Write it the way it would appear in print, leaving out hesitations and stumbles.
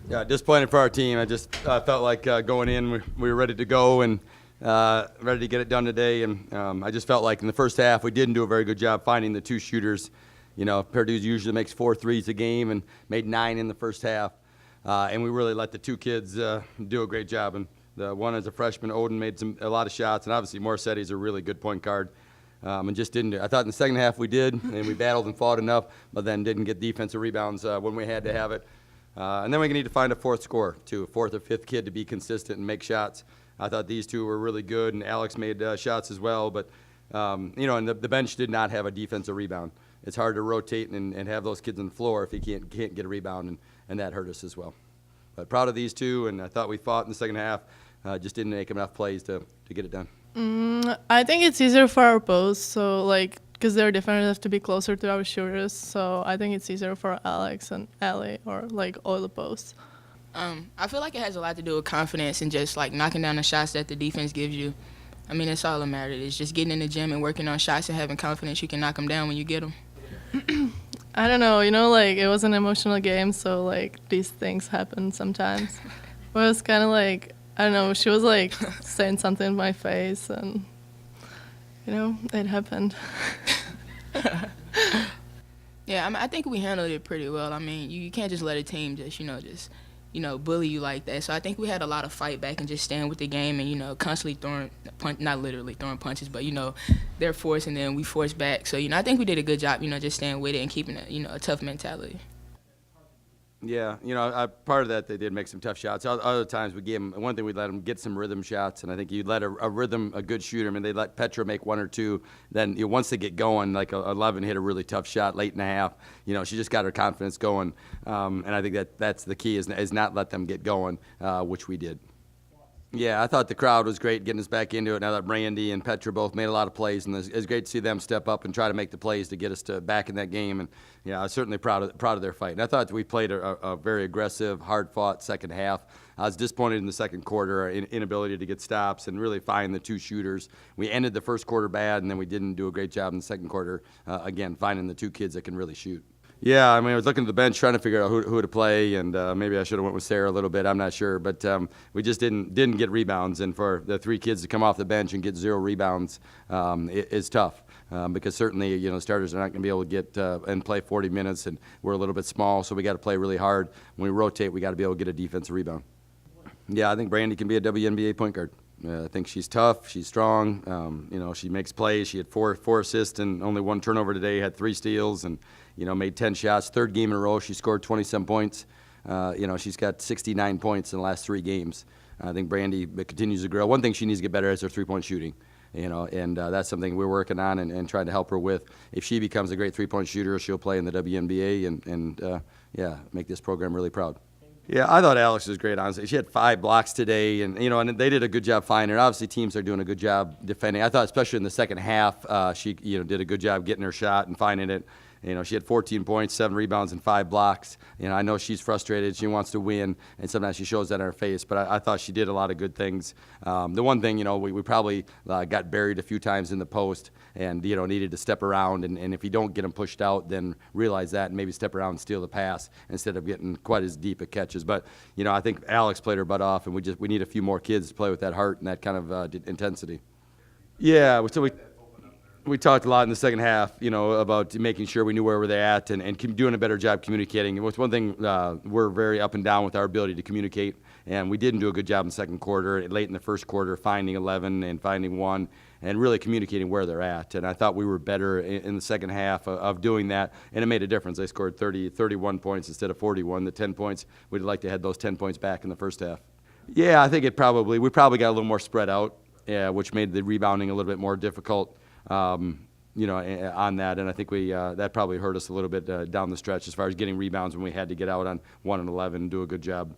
Yeah, disappointed for our team. I just felt like going in, we were ready to go and ready to get it done today. And I just felt like in the first half we didn't do a very good job finding the two shooters. You know, Purdue usually makes 4 threes a game and made 9 in the first half. And we really let the two kids do a great job. And the one as a freshman, Odin, made a lot of shots. And obviously Morsetti's a really good point guard. And just didn't do. I thought in the second half we did, and we battled and fought enough, but then didn't get defensive rebounds when we had to have it. And then we need to find a fourth scorer, too, a fourth or fifth kid to be consistent and make shots. I thought these two were really good, and Alex made shots as well. But, you know, and the bench did not have a defensive rebound. It's hard to rotate and have those kids on the floor if you can't get a rebound, and that hurt us as well. But proud of these two, and I thought we fought in the second half. Just didn't make enough plays to get it done. I think it's easier for our posts, so like, because they're different enough to be closer to our shooters. So I think it's easier for Alex and Ellie or like all the posts. I feel like it has a lot to do with confidence and just like knocking down the shots that the defense gives you. I mean, that's all that matters. It's just getting in the gym and working on shots and having confidence you can knock them down when you get them. I don't know, you know, like it was an emotional game, so like these things happen sometimes. But it was kind of like, I don't know, she was like saying something in my face, and you know, it happened. Yeah, I think we handled it pretty well. I mean, you can't just let a team just bully you like that. So I think we had a lot of fight back and just staying with the game and, you know, constantly not literally throwing punches, but, you know, they're forced and then we force back. So, you know, I think we did a good job, you know, just staying with it and keeping a tough mentality. Yeah, you know, part of that they did make some tough shots. Other times we gave them, one thing we let them get some rhythm shots, and I think you let a good shooter. I mean, they let Petra make 1 or 2. Then once they get going, like 11 hit a really tough shot late in the half. You know, she just got her confidence going, and I think that's the key is not let them get going, which we did. Yeah, I thought the crowd was great getting us back into it. Now that Brandy and Petra both made a lot of plays, and it's great to see them step up and try to make the plays to get us back in that game. And yeah, I was certainly proud of their fight. And I thought we played a very aggressive, hard-fought second half. I was disappointed in the second quarter, our inability to get stops and really find the two shooters. We ended the first quarter bad, and then we didn't do a great job in the second quarter, again, finding the two kids that can really shoot. Yeah, I mean, I was looking at the bench trying to figure out who to play, and maybe I should have went with Sarah a little bit. I'm not sure, but we just didn't get rebounds, and for the 3 kids to come off the bench and get 0 rebounds is tough because certainly, you know, starters are not going to be able to get and play 40 minutes, and we're a little bit small, so we got to play really hard. When we rotate, we got to be able to get a defensive rebound. Yeah, I think Brandy can be a WNBA point guard. I think she's tough, she's strong. You know, she makes plays. She had 4 assists and only 1 turnover today. Had 3 steals and, you know, made 10 shots. 3rd game in a row, she scored 20-some points. You know, she's got 69 points in the last 3 games. I think Brandy continues to grow. One thing she needs to get better at is her 3-point shooting. You know, and that's something we're working on and trying to help her with. If she becomes a great 3-point shooter, she'll play in the WNBA and yeah, make this program really proud. Yeah, I thought Alex was great, honestly. She had 5 blocks today, and, you know, and they did a good job finding her. Obviously, teams are doing a good job defending. I thought, especially in the second half, she, you know, did a good job getting her shot and finding it. You know, she had 14 points, 7 rebounds, and 5 blocks. You know, I know she's frustrated. She wants to win, and sometimes she shows that on her face. But I thought she did a lot of good things. The one thing, you know, we probably got buried a few times in the post and, you know, needed to step around. And if you don't get them pushed out, then realize that and maybe step around and steal the pass instead of getting quite as deep at catches. But, you know, I think Alex played her butt off, and we need a few more kids to play with that heart and that kind of intensity. Yeah, so we talked a lot in the second half, you know, about making sure we knew where they're at and doing a better job communicating. And one thing, we're very up and down with our ability to communicate, and we didn't do a good job in the second quarter. Late in the first quarter, finding 11 and finding 1 and really communicating where they're at. And I thought we were better in the second half of doing that, and it made a difference. They scored 31 points instead of 41. The 10 points, we'd like to have those 10 points back in the first half. Yeah, I think we probably got a little more spread out, which made the rebounding a little bit more difficult. You know, on that, and I think that probably hurt us a little bit down the stretch as far as getting rebounds when we had to get out on 1 and 11 and do a good job.